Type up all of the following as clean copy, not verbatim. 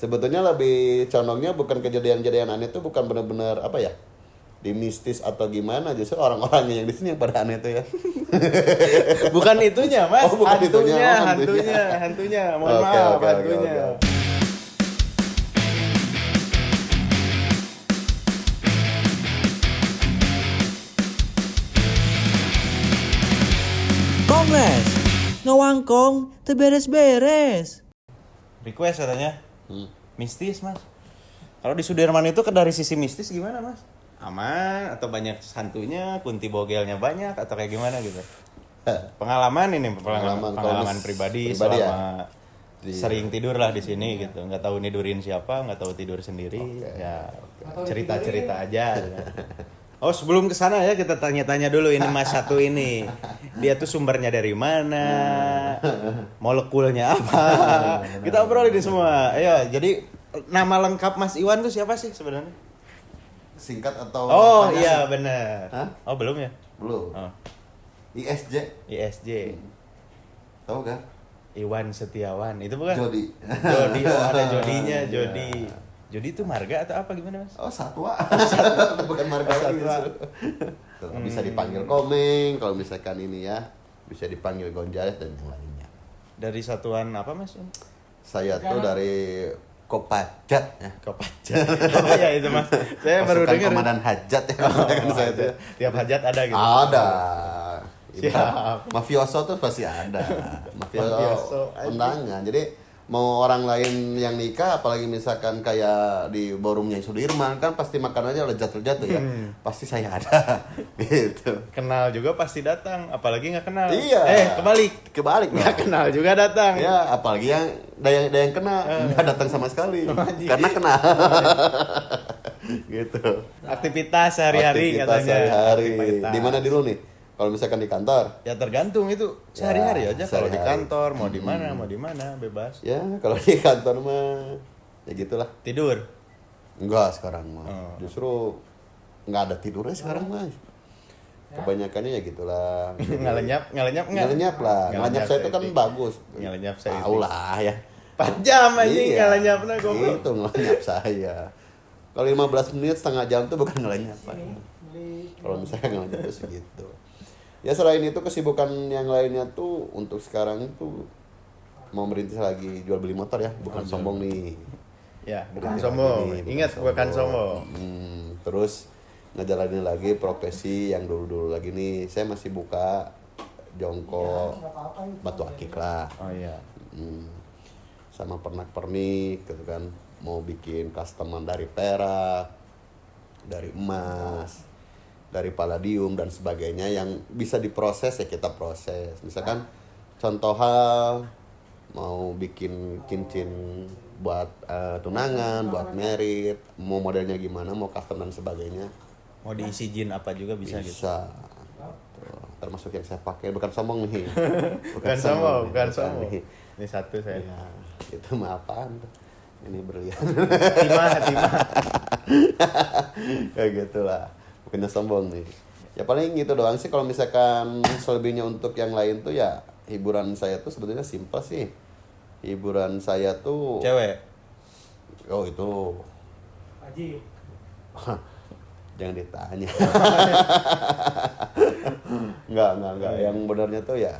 Sebetulnya lebih condongnya bukan kejadian-kejadian aneh itu bukan benar-benar apa ya? Di mistis atau gimana, justru orang-orangnya yang di sini yang pada aneh itu ya. Bukan itunya, Mas. Oh, bukan itunya. Oh, hantunya. Mohon Oke, maaf, oke, hantunya. oke. Kongres, ngawangkong terberes-beres. Request katanya. Mistis, Mas. Kalau di Sudirman itu dari sisi mistis gimana, Mas? Aman atau banyak hantunya, kunti bogelnya banyak atau kayak gimana gitu? Pengalaman Pengalaman pribadi selama sering tidur lah di sini gitu. Nggak tahu nidurin siapa, nggak tahu tidur sendiri. Cerita-cerita aja. Gitu. Oh, sebelum ke sana ya kita tanya-tanya dulu ini Mas satu ini. Dia tuh sumbernya dari mana? Molekulnya apa? Kita obrolin ini semua. Ayo, jadi nama lengkap Mas Iwan tuh siapa sih sebenarnya? Singkat atau Oh panjang? iya benar. Hah? Oh belum ya? Belum. Oh. ISJ. ISJ. Tahu kan? Iwan Setiawan. Itu bukan? Jody. Jody. Oh ada Jodinya. Iya. Jody. Jody itu marga atau apa gimana Mas? Oh, satwa. Bukan marga lagi. Satwa. Tuh, bisa dipanggil Komeng kalau misalkan ini ya. Bisa dipanggil Gonjales dan yang lainnya. Dari satuan apa Mas? Saya tuh dari Kopajat ya. Kopajat. Apa ya itu Mas? Saya baru Pasukan dengar. Komandan Hajat ya. Oh, Saya tuh. tiap hajat ada gitu. Ada. Siap. Mafioso tuh pasti ada. Mafioso, Mafioso undangan. Jadi mau orang lain yang nikah, apalagi misalkan kayak di ballroomnya Sudirman kan pasti makanannya lezat-lezat tuh ya. Pasti saya ada. Gitu. Kenal juga pasti datang, apalagi nggak kenal. Iya. Kebalik dong. nggak kenal juga datang. Ya, apalagi yang yang kena nggak datang sama sekali. Karena kena. Gitu. Aktivitas sehari-hari Aktivitas katanya. sehari-hari. Aktivitas. Di mana dulu nih? Kalau misalkan di kantor? Ya tergantung itu sehari-hari aja. Kalau di sehari-hari. kantor mau di mana bebas. Ya, kalau di kantor mah ya gitulah. Tidur. Enggak sekarang mah. Oh. Justru nggak ada tidurnya sekarang mah. Kebanyakannya ya gitulah. Ngalenyap Ngelenyap lah. Ngelenyap saya itu kan bagus. Ngelenyap saya. Tahu lah ya. 4 jam anjing Iya. ngalenyapna goblok. Itu ngelenyap saya. Kalau 15 menit setengah jam tuh bukan ngelenyap, Pak. Kalau misalnya ngelenyap itu segitu. Ya selain itu kesibukan yang lainnya tuh untuk sekarang itu mau merintis lagi jual beli motor ya, bukan sombong nih. Ya, bukan Merintis sombong. lagi nih, Ingat bukan sombong. Terus ngejalanin lagi profesi yang dulu-dulu lagi nih. Saya masih buka jongkok batu akik lah. Oh iya. Sama pernak-pernik gitu kan, mau bikin customan dari perak, dari emas, dari palladium dan sebagainya yang bisa diproses ya kita proses. Misalkan contoh hal mau bikin cincin buat tunangan, buat merit, mau modelnya gimana, mau custom dan sebagainya Mau diisi jin apa juga bisa gitu. bisa. Tuh, termasuk yang saya pakai, bukan sombong nih. Bukan sombong. nih. Ini satu saya. Ya, itu mah apaan tuh? Ini berlian. Timah. Kayak gitulah. Bukannya sombong nih. Ya paling gitu doang sih. Kalau misalkan selebihnya untuk yang lain tuh ya hiburan saya tuh sebetulnya simpel sih. Hiburan saya tuh Cewek. Oh itu Haji. jangan ditanya. Enggak. Yang benarnya tuh ya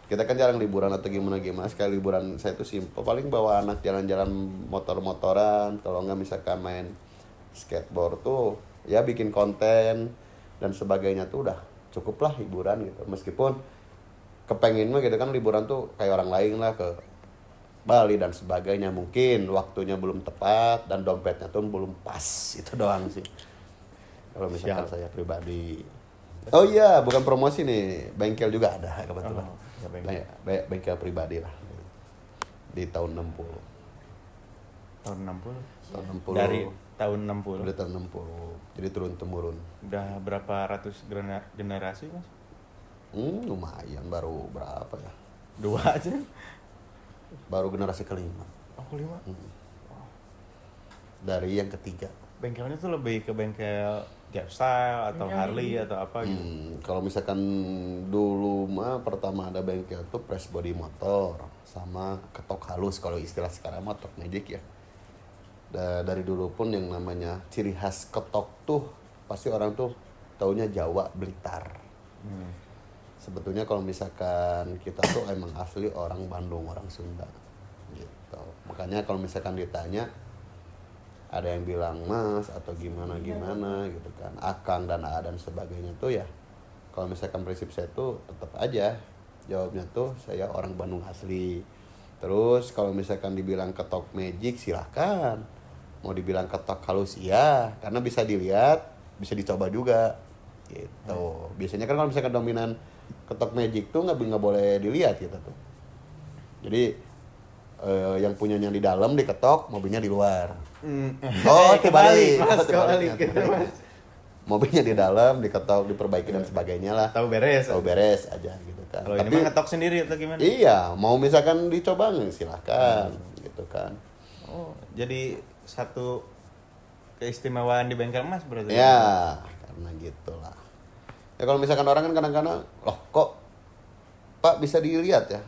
kita kan jarang liburan atau gimana. Sekali liburan saya tuh simpel, paling bawa anak jalan-jalan motor-motoran, kalau enggak misalkan main skateboard tuh ya bikin konten dan sebagainya tuh udah cukup lah hiburan gitu. Meskipun kepengen mah gitu kan liburan tuh kayak orang lain lah ke Bali dan sebagainya, mungkin waktunya belum tepat dan dompetnya tuh belum pas, itu doang sih kalau misalkan saya pribadi. Oh iya, bukan promosi nih, bengkel juga ada kebetulan. Ya, Bengkel pribadi lah di tahun 60. Tahun 60. Tahun 60. Dari tahun 60. Dari tahun 60. Jadi turun temurun. Udah berapa ratus generasi, Mas? Lumayan, baru berapa ya? 2 aja. Baru generasi kelima. Oh, kelima. Dari yang ketiga. Bengkelnya tuh lebih ke bengkel Gap Style atau Harley atau apa gitu. Kalau misalkan dulu mah pertama ada bengkel tuh press body motor sama ketok halus, kalau istilah sekarang mah tok magic ya. Dari dulu pun yang namanya ciri khas ketok tuh pasti orang tuh taunya Jawa, Blitar. Sebetulnya kalau misalkan kita tuh emang asli orang Bandung, orang Sunda gitu. Makanya kalau misalkan ditanya ada yang bilang Mas atau gimana gitu kan, Akang dan A dan sebagainya tuh ya, kalau misalkan prinsip saya tuh tetap aja jawabnya tuh saya orang Bandung asli. Terus kalau misalkan dibilang ketok magic silahkan, mau dibilang ketok halus iya, karena bisa dilihat, bisa dicoba juga gitu. Biasanya kan kalau misalkan dominan ketok magic tuh nggak boleh dilihat gitu tuh. Jadi yang punyanya di dalam diketok, mobilnya di luar. Oh, kebalik. Gitu, Mas. Mobilnya di dalam diketok, diperbaiki dan sebagainya lah. Tahu beres Aja gitu kan. kalau ini mah ngetok sendiri atau gimana? Iya, mau misalkan dicoba silahkan gitu kan. Oh, jadi satu keistimewaan di bengkel Mas berarti. Ya, karena gitulah. Ya kalau misalkan orang kan kadang-kadang, loh kok Pak bisa dilihat ya?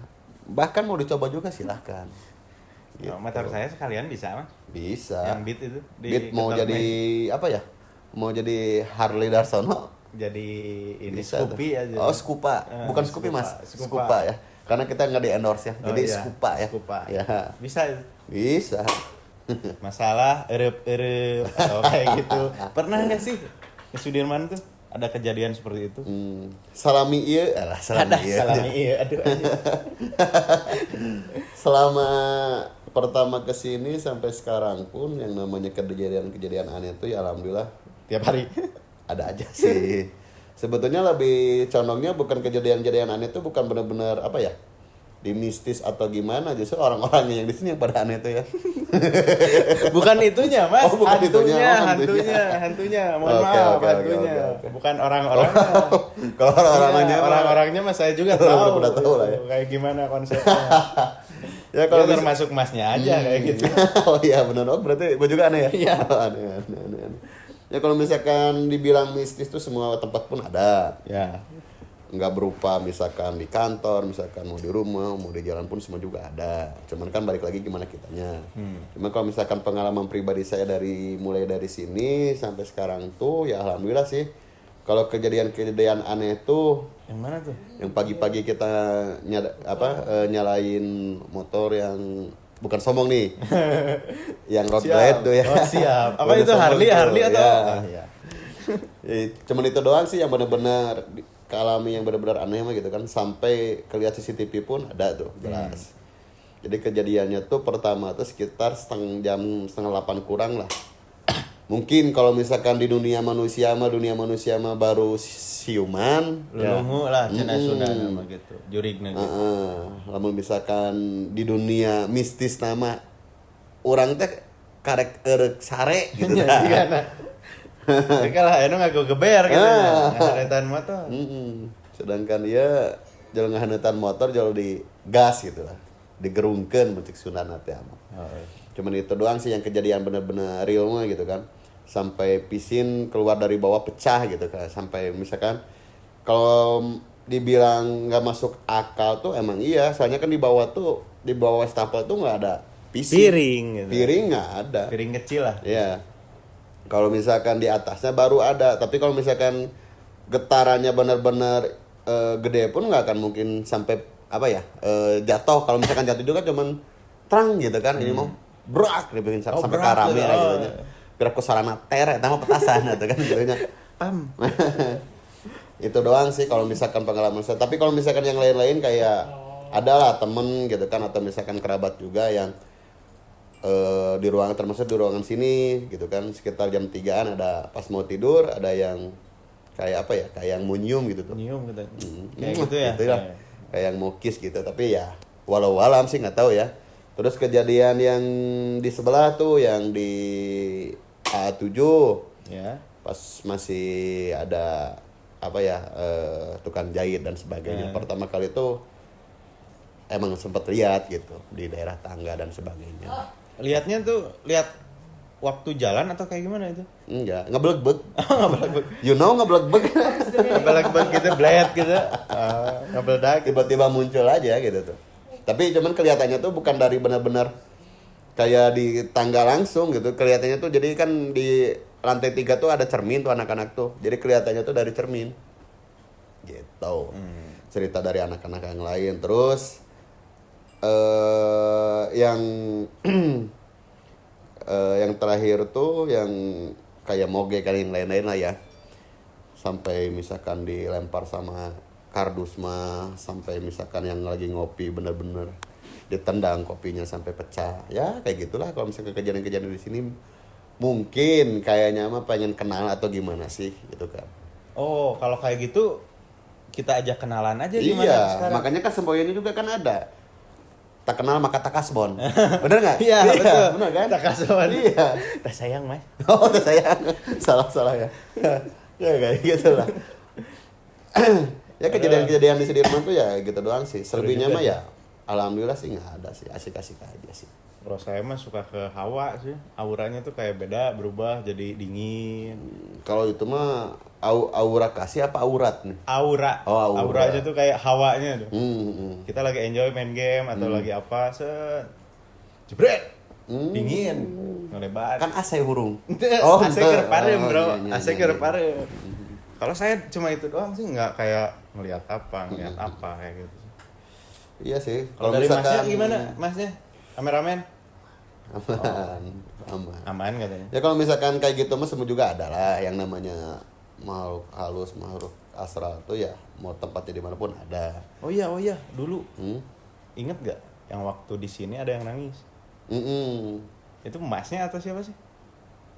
Bahkan mau dicoba juga silahkan. Gitu. Motor saya sekalian bisa Mas. Bisa. Yang Beat itu. Beat mau ketok jadi apa ya? Mau jadi Harley Darsono? jadi ini Bisa Scoopy tuh. aja. Oh, Scupa. Bukan Scoopy, Mas. Scupa. Scupa ya. Karena kita nggak di-endorse ya. Oh, Jadi iya. Scupa ya. Scupa. Ya. Bisa itu. Bisa. Masalah erep-erep atau kayak gitu. Pernah nggak sih di Sudirman tuh ada kejadian seperti itu? Salami iya, salami iya. Salami iya, aduh. Selama pertama kesini sampai sekarang pun yang namanya kejadian-kejadian aneh itu ya alhamdulillah Tiap hari. ada aja sih. Sebetulnya lebih condongnya bukan kejadian-kejadian aneh itu bukan benar-benar apa ya, di mistis atau gimana, justru orang-orangnya yang di sini yang pada aneh itu ya. Bukan itunya, Mas. Oh, bukan itunya. Oh, hantunya. Mohon Oke, maaf, oke, hantunya. oke. Bukan orang-orangnya. Kalau orang-orangnya Iya, orang-orangnya Mas saya juga tahu. udah tahu lah ya. Kayak gimana konsepnya. Ya Kalau kalau termasuk Masnya aja kayak gitu. Oh iya benar. Oh berarti gue juga aneh ya? Iya. Oh, aneh. Ya kalau misalkan dibilang mistis tuh semua tempat pun ada. Ya. Nggak berupa misalkan di kantor, misalkan mau di rumah, mau di jalan pun semua juga ada. Cuman kan balik lagi gimana kitanya. Cuman kalau misalkan pengalaman pribadi saya mulai dari sini sampai sekarang tuh ya alhamdulillah sih. Kalau kejadian-kejadian aneh tuh Yang mana tuh? yang pagi-pagi kita nyalain motor yang bukan sombong nih. Yang road glide tuh ya. Oh, siap. Apa Udah itu sombong Harley tuh, atau? ya. Ah, iya. Ya, cuman itu doang sih yang benar-benar kealami, yang benar-benar aneh mah gitu kan. Sampai kelihat CCTV pun ada tuh jelas. Jadi kejadiannya tuh pertama tuh sekitar jam 7:30 kurang lah. Mungkin kalau misalkan di dunia manusia mah baru siuman. Lulungu lah cenah Sunda nama gitu. Jurigna gitu. Lamun misalkan di dunia mistis nama orang teh karek erek sare gitu Iya, dah. nah. Mereka lah anu ngaku geber gitu ya. Ngaretan motor. Sedangkan dia jalan ngahanetan motor jalan di gas gitu lah. Digerungkeun mucik Sundana teh mah. Oh, iya. Cuman itu doang sih yang kejadian bener-bener real mah gitu kan. Sampai pisin keluar dari bawah pecah gitu kan. Sampai misalkan kalau dibilang nggak masuk akal tuh emang iya. Soalnya kan di bawah wastafel tuh nggak ada pisin. Piring gitu. Piring nggak ada. Piring kecil lah. Iya. Kalau misalkan di atasnya baru ada. Tapi kalau misalkan getarannya benar-benar gede pun nggak akan mungkin sampai jatuh. Kalau misalkan jatuh juga cuman terang gitu kan. Ini mau brak dibikin sampai berak karame gitu. lah gitu. Kira kusarana tere sama petasan gitu kan gitu. Pam. Itu doang sih kalau misalkan pengalaman saya. Tapi kalau misalkan yang lain-lain kayak adalah temen gitu kan, atau misalkan kerabat juga yang di ruangan, termasuk di ruangan sini gitu kan, sekitar jam 3-an ada pas mau tidur ada yang kayak kayak yang mau nyium gitu tuh. Nyium gitu. Kayak gitu ya. Gitu lah. Kayak yang mau kiss gitu, tapi ya walau alam sih nggak tahu ya. Terus kejadian yang di sebelah tuh yang di A7 Ya. pas masih ada tukang jahit dan sebagainya. Pertama kali itu emang sempat lihat gitu di daerah tangga dan sebagainya. Lihatnya tuh lihat waktu jalan atau kayak gimana itu? Enggak, ngeblegbeg. You know ngeblegbeg. Ngebelak gitu, bled gitu. Ngebeledak. Tiba-tiba muncul aja gitu tuh. Tapi cuman kelihatannya tuh bukan dari benar-benar kayak di tangga langsung gitu kelihatannya tuh. Jadi kan di lantai 3 tuh ada cermin tuh anak-anak tuh, jadi kelihatannya tuh dari cermin gitu. Cerita dari anak-anak yang lain. Terus yang yang terakhir tuh yang kayak moge kan yang lain-lain lah ya, sampai misalkan dilempar sama kardus mah, sampai misalkan yang lagi ngopi bener-bener ditendang kopinya sampai pecah ya, kayak gitulah. Kalau misalkan kejadian-kejadian di sini mungkin kayaknya mah pengen kenal atau gimana sih gitu kan. Oh, kalau kayak gitu kita ajak kenalan aja gimana Iya, sekarang? makanya kan semboyannya juga kan ada. Tak kenal maka tak kasbon. Bener nggak? Iya, betul. Bener kan? Tak kasbon. Iya. Tak sayang, Mas. Oh, udah sayang. Salah ya. Ya kayak gitu lah. Ya kejadian-kejadian di Sudirman tuh ya gitu doang sih. Selebihnya mah ya alhamdulillah sih nggak ada sih. Asik-asik aja sih. Kalau saya mah suka ke hawa sih. Auranya tuh kayak beda, berubah jadi dingin. Kalau itu mah aura kasih apa aurat nih? Aura. Oh, aura. Auranya tuh kayak hawanya tuh. Hmm. Kita lagi enjoy main game atau lagi apa, set. Jebret. Dingin. Ngelebat. Kan AC burung. Oh, AC keur parem, Bro. iya, iya, AC iya, keur iya. parem. Kalau saya cuma itu doang sih, nggak kayak ngelihat apa, ngelihat apa kayak gitu. Iya sih. Kalau dari Masnya gimana? Masnya? Kameramen? Aman. Aman. Aman katanya. Ya kalau misalkan kayak gitu mah semua juga ada lah yang namanya makhluk halus, makhluk astral tuh ya mau tempatnya dimanapun ada. Oh iya, dulu inget gak yang waktu di sini ada yang nangis? Itu Masnya atau siapa sih?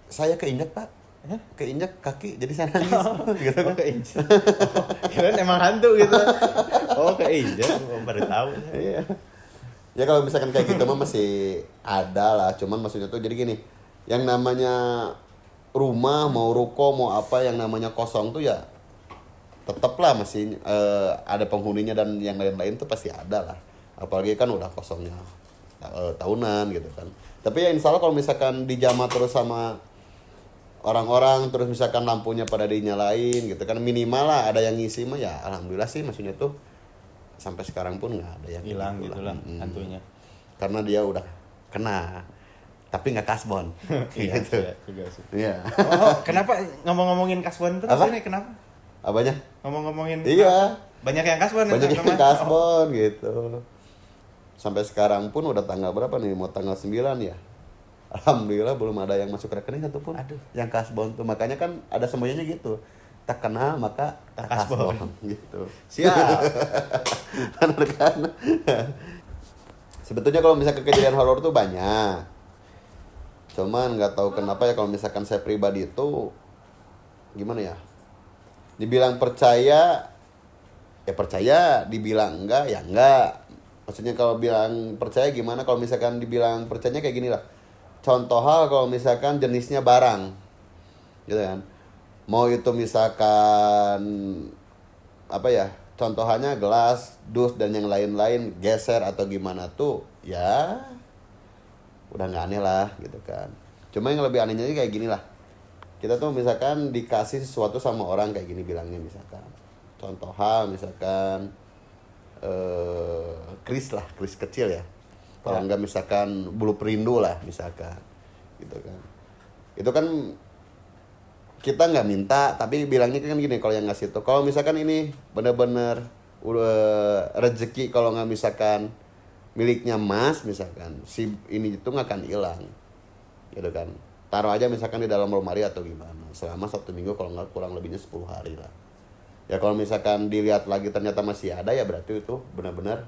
Saya keinjak pak, Hah? keinjak kaki jadi saya nangis. Gitu Oh, kan? keinjak. Oh, kirain emang hantu gitu. Oh, keinjak. Baru tahu. Iya. Ya kalau misalkan kayak gitu mah masih ada lah, cuman maksudnya tuh jadi gini, yang namanya rumah mau ruko mau apa yang namanya kosong tuh ya tetap lah masih ada penghuninya dan yang lain-lain tuh pasti ada lah, apalagi kan udah kosongnya tahunan gitu kan. Tapi ya insya Allah kalau misalkan dijamah terus sama orang-orang, terus misalkan lampunya pada dinyalain gitu kan, minimal lah ada yang ngisi mah ya alhamdulillah sih, maksudnya tuh sampai sekarang pun nggak ada yang Hilang gitu gitulah hantunya. karena dia udah kena tapi nggak kasbon. Iya, Gitu. iya juga sih. Iya. Oh, kenapa ngomong-ngomongin kasbon terus Apa? ini kenapa? Apanya? Ngomong-ngomongin Iya. banyak yang kasbon Banyak itu, yang Mas? kasbon gitu. Sampai sekarang pun udah tanggal berapa nih? Mau tanggal 9 ya? Alhamdulillah belum ada yang masuk rekening satupun. Aduh. Yang kasbon tuh makanya kan ada semuanya gitu. Tak kenal maka tak kasbon gitu. Siap. Benar kan? Sebetulnya kalau misalkan kejadian horor tuh banyak. Cuman nggak tahu kenapa ya kalau misalkan saya pribadi itu gimana ya? Dibilang percaya ya percaya, dibilang enggak ya enggak. Maksudnya kalau bilang percaya gimana, kalau misalkan dibilang percayanya kayak gini lah. Contoh hal kalau misalkan jenisnya barang. Gitu kan. Mau itu misalkan apa ya? Contohannya gelas, dus dan yang lain-lain geser atau gimana tuh ya udah nggak aneh lah gitu kan. Cuma yang lebih anehnya kayak gini lah. Kita tuh misalkan dikasih sesuatu sama orang kayak gini bilangnya misalkan. Contoh hal misalkan kris lah, kris kecil ya. Kalau enggak misalkan bulu perindu lah misalkan. Gitu kan. Itu kan kita nggak minta tapi bilangnya kan gini kalau yang ngasih tuh. Kalau misalkan ini bener-bener udah rezeki, kalau nggak misalkan miliknya Mas misalkan, si ini itu nggak akan hilang. Gitu kan. Taruh aja misalkan di dalam lemari atau gimana. Selama 1 minggu kalau nggak kurang lebihnya 10 hari lah. Ya kalau misalkan dilihat lagi ternyata masih ada ya berarti itu benar-benar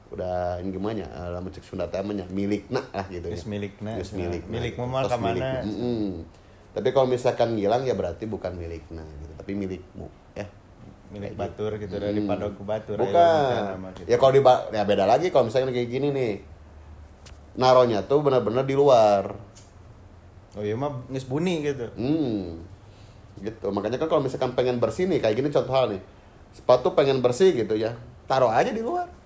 udah ini gimana ya, lamun cek Sunda teh namanya milikna lah gitu ya. Geus milikna. Geus milikna. Milik gitu. mah Tos ka mana? milik. Tapi kalau misalkan ngilang ya berarti bukan milikna gitu, tapi milikmu ya. Milik batur gitu dari padok ke batur. Bukan. Ya kalau ya beda lagi kalau misalkan kayak gini nih. Naronya tuh benar-benar di luar. Oh iya mah geus bunyi gitu. Gitu. Makanya kan kalau misalkan pengen bersih nih kayak gini contoh hal nih. Sepatu pengen bersih gitu ya. Taruh aja di luar.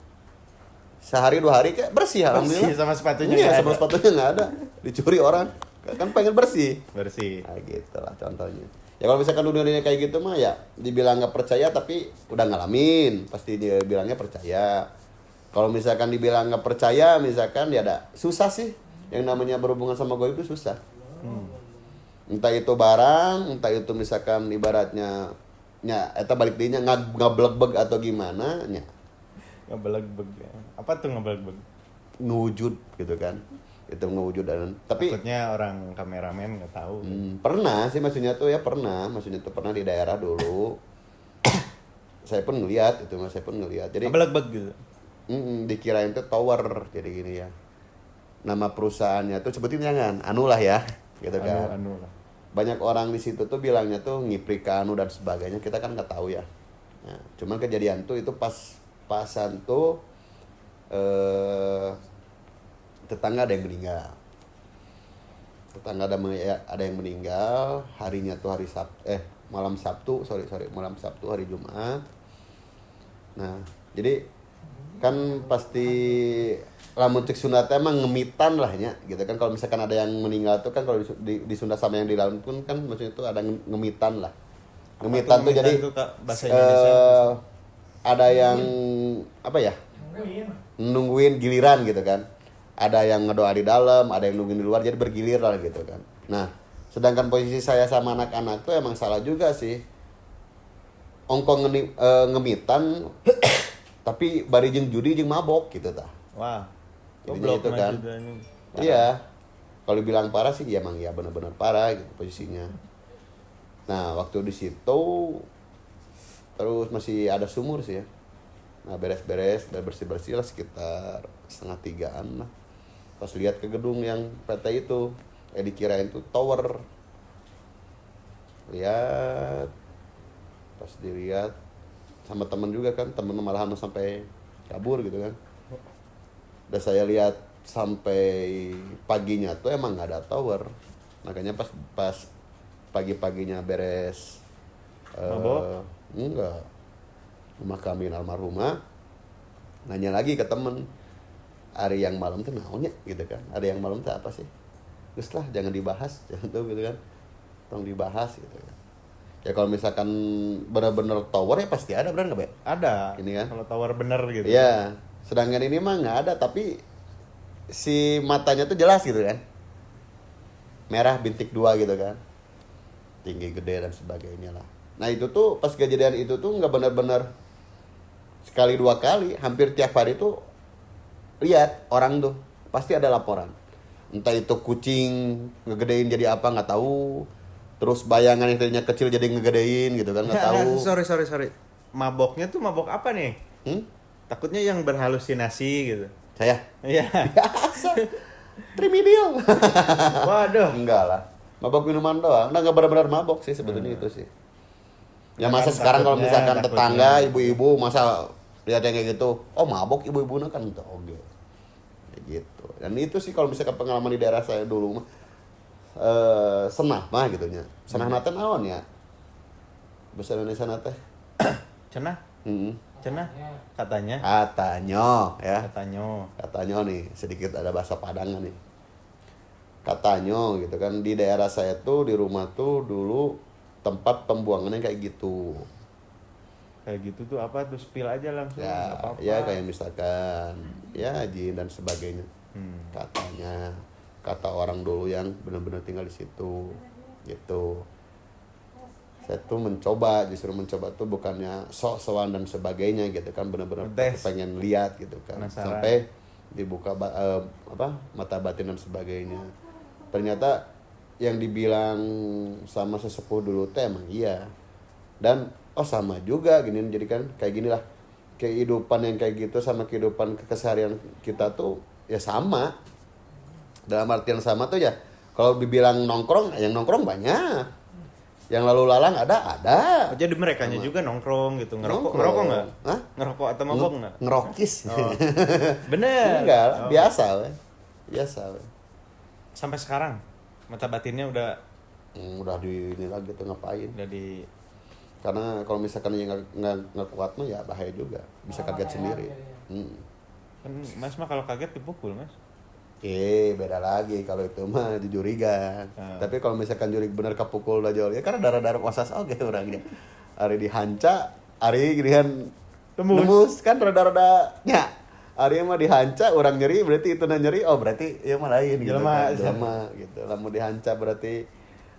Sehari 2 hari kayak bersih alhamdulillah. Bersih sama sepatunya Iya, nggak sama ada. sepatunya nggak ada. Dicuri orang. Kan pengen bersih. Bersih. Nah, gitu lah contohnya. Ya kalau misalkan dunia kayak gitu mah ya dibilang nggak percaya tapi udah ngalamin. Pasti dia bilangnya percaya. Kalau misalkan dibilang nggak percaya misalkan ya ada susah sih. yang namanya berhubungan sama goib itu susah. Entah itu barang, entah itu misalkan ibaratnya nya eta balik deui nya ngablegbeg atau gimana nya Ngebelegbeg. Apa tuh ngebelegbeg? ngewujud gitu kan. Itu ngewujud dan tapi Takutnya orang kameramen nggak tahu. pernah sih maksudnya tuh ya pernah di daerah dulu. Saya pun ngelihat itu, saya pun ngelihat. Jadi Ngebelegbeg gitu. dikirain tuh tower jadi gini ya. Nama perusahaannya tuh sebutin jangan, anu lah ya, gitu kan. Anu lah. Banyak orang di situ tuh bilangnya tuh Ngiprika anu dan sebagainya, kita kan nggak tahu ya. Nah, cuman kejadian tuh itu pasan tuh tetangga ada yang meninggal. Tetangga ada yang meninggal, harinya tuh malam Sabtu, malam Sabtu hari Jumat. Nah, jadi kan pasti lamun cek Sunda teh emang ngemitan lah nya gitu kan. Kalau misalkan ada yang meninggal tuh kan kalau di Sunda sama yang di laut pun kan maksudnya itu ada ngemitan lah. Ngemitan tuh jadi itu, Kak, bahasa Indonesia. Ada yang apa ya? Nungguin giliran gitu kan. Ada yang ngedoa di dalam, ada yang nungguin di luar, jadi bergilir lah gitu kan. Nah, sedangkan posisi saya sama anak-anak tuh emang salah juga sih. Ongkong ngemitan tapi bari jeung judi jeung mabok gitu tah. Wah. Jadinya itu kan. Iya. Kalau bilang parah sih ya emang ya benar-benar parah gitu posisinya. Nah, waktu di situ terus masih ada sumur sih ya. Nah, beres-beres dan bersih-bersih lah sekitar 2:30 lah. Pas lihat ke gedung yang PT itu, dikirain tuh tower. Lihat, pas dilihat sama temen juga kan, temen malahan sampai kabur gitu kan. Dan saya lihat sampai paginya tuh emang nggak ada tower. Makanya pas pagi-paginya beres enggak memakamin almarhumah, nanya lagi ke temen, hari yang malam tuh naonnya gitu kan, ada yang malam tuh apa sih, terus lah jangan dibahas jangan tuh gitu kan, tolong dibahas gitu kan. Ya kalau misalkan benar-benar tower ya pasti ada, benar nggak Be? Ada. Ini kan Kalau tower bener gitu. iya, sedangkan ini mah nggak ada, tapi si matanya tuh jelas gitu kan, merah bintik 2 gitu kan, tinggi gede dan sebagainya lah. Nah itu tuh pas kejadian itu tuh nggak benar-benar sekali 2 kali, hampir tiap hari tuh lihat orang tuh pasti ada laporan, entah itu kucing ngegedein jadi apa nggak tahu, terus bayangan yang tadinya kecil jadi ngegedein gitu kan nggak tahu. Sorry. Maboknya tuh mabok apa nih? Takutnya yang berhalusinasi gitu. Saya Iya. biasa trimidil. Waduh. Enggak lah, mabok minuman doang. Nah nggak benar-benar mabok sih sebetulnya itu sih. Ya masa Kan sekarang kalau misalkan takutnya. tetangga ibu-ibu masa lihat yang kayak gitu, oh mabok ibu-ibu kan gitu, oke, kayak gitu. Dan itu sih kalau misalkan pengalaman di daerah saya dulu mah, senah mah gitunya. Senah nate naon ya? Bahasa Indonesia nate. Cenah. Cenah. Katanya. Katanya nih sedikit ada bahasa Padangan nih. Katanya gitu kan, di daerah saya tuh di rumah tuh dulu tempat pembuangannya kayak gitu. Kayak gitu tuh apa tuh, spill aja langsung. Ya, nggak apa-apa. ya kayak misalkan ya jin dan sebagainya. Katanya kata orang dulu yang benar-benar tinggal di situ gitu. Saya tuh justru mencoba tuh bukannya sok-sokan dan sebagainya gitu kan, benar-benar Ngetes. pengen lihat gitu kan. Penasaran. Sampai dibuka mata batin dan sebagainya. Ternyata yang dibilang sama sesepuh dulu teh emang iya. Dan sama juga gini, jadi kan kayak gini lah, kehidupan yang kayak gitu sama kehidupan keseharian kita tuh ya sama. Dalam artian sama tuh ya, kalau dibilang nongkrong, yang nongkrong banyak, yang lalu lalang ada. Oh, jadi merekanya juga nongkrong gitu. Nongkrong. Ngerokok nggak? Hah? Ngerokok atau mabok nggak? Ngerokis. Oh. Bener. Enggak lah, Oh. biasa we. Sampai sekarang mata batinnya udah Udah di ini lagi tuh ngapain. di Karena kalau misalkan yang nggak kuat mah ya bahaya juga, bisa kaget sendiri. kan Mas mah kalau kaget dipukul, Mas. Beda lagi kalau itu mah dijurigan. Tapi kalau misalkan jurig bener kepukul lah jauh ya karena darah-darah wasas oke orangnya. Ari dihanca, ari ginian Tembus. nembus kan rada-rada nya. Ari mah dihanca orang nyeri berarti itu nyeri, oh berarti ya mah lain gitu Jelema. kan. Jelema gitu. Lamun dihanca berarti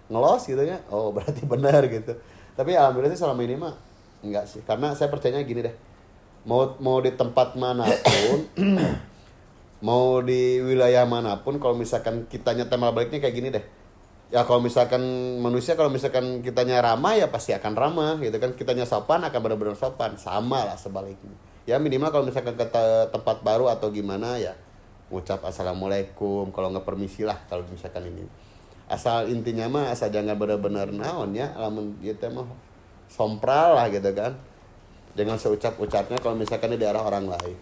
ngelos gitu ya. Oh berarti benar gitu. Tapi alhamdulillah sih selama ini mah enggak sih. Karena saya percayanya gini deh. Mau di tempat manapun mau di wilayah manapun kalau misalkan kitanya tema baliknya kayak gini deh. Ya kalau misalkan manusia kalau misalkan kitanya ramah ya pasti akan ramah gitu kan. Kitanya sopan akan benar-benar sopan. Sama lah sebaliknya. Ya minimal kalau misalkan ke tempat baru atau gimana ya ngucap assalamualaikum, kalau nggak permisi lah kalau misalkan ini. Asal intinya mah asal jangan benar-benar naon ya, lamun ieu teh mah sompral lah gitu kan. Jangan seucap-ucapnya kalau misalkan di daerah orang lain.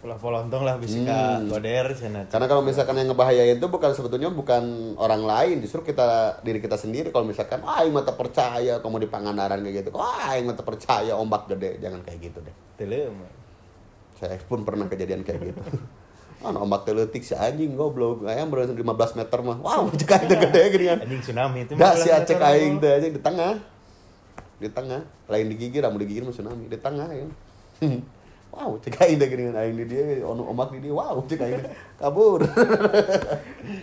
Ulah polontong lah bisa ka goder cenah. Karena kalau misalkan yang ngebahayain itu sebetulnya bukan orang lain, justru diri kita sendiri. Kalau misalkan aing mah teu percaya kamu di Pangandaran kayak gitu. Aing mah teu percaya ombak gede, jangan kayak gitu deh. Teuleum. Saya pun pernah kejadian kayak gitu. Ombak teuletik si anjing goblok. Aya bener 15 meter mah. Wow, cek aing teh gede geuningan. Anjing tsunami itu Da si acek aing teh anjing di tengah. Di tengah, lain digigir, amun digigir mah tsunami di tengah ya. Wow, cek aing teh geuningan aing di dieu ombak di dieu. Wow, cek aing kabur.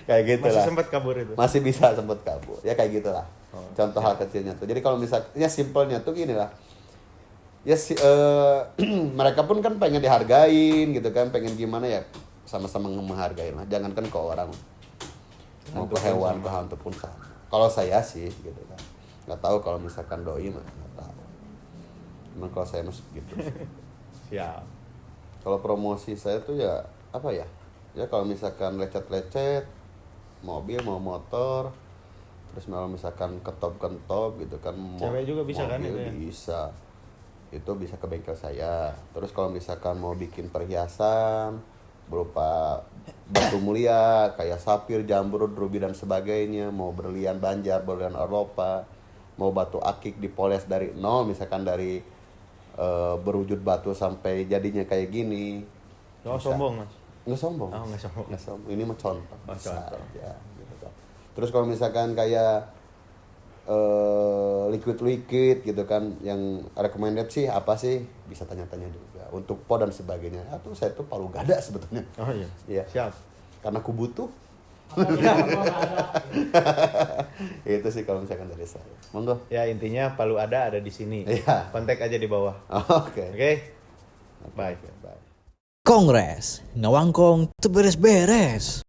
Kayak gitu masih lah. sempat kabur itu. Masih bisa sempat kabur. Ya kayak gitulah. Contoh hal kecilnya tuh. Jadi kalau misalnya simpelnya tuh gini lah. Ya mereka pun kan pengen dihargain gitu kan, pengen gimana ya, sama-sama menghargai lah. Jangankan ke orang, mau ke hewan, ke hantu pun sama. Kalau saya sih gitu kan, nggak tahu kalau misalkan doi mah nggak tahu. Emang kalau saya masih gitu sih. Siap. Kalau promosi saya tuh ya apa ya? Ya kalau misalkan lecet-lecet, mobil mau motor, terus kalau misalkan ketop-ketop gitu kan, Cewek juga bisa kan mobil itu ya? bisa. Itu bisa ke bengkel saya. Terus kalau misalkan mau bikin perhiasan berupa batu mulia kayak sapir, jamrud, rubi dan sebagainya, mau berlian Banjar, berlian Eropa, mau batu akik dipoles dari nol, misalkan dari berwujud batu sampai jadinya kayak gini. Oh, Bisa. sombong, Mas. Nggak sombong. Oh, nggak sombong. Nggak sombong. Ini mah contoh. Oh, Bisa contoh. aja, gitu kan. Terus kalau misalkan kayak liquid gitu kan, yang recommended sih apa sih, bisa tanya-tanya juga untuk po dan sebagainya. Atau saya tuh palu gada sebetulnya. Oh iya. Iya. Siap. Karena aku butuh. Itu sih kalau misalkan dari saya. Monggo. Ya intinya Palu ada di sini. Iya. Kontak aja di bawah. Oke. Oke. Bye. Bye. Kongres, ngawangkong teu beres-beres.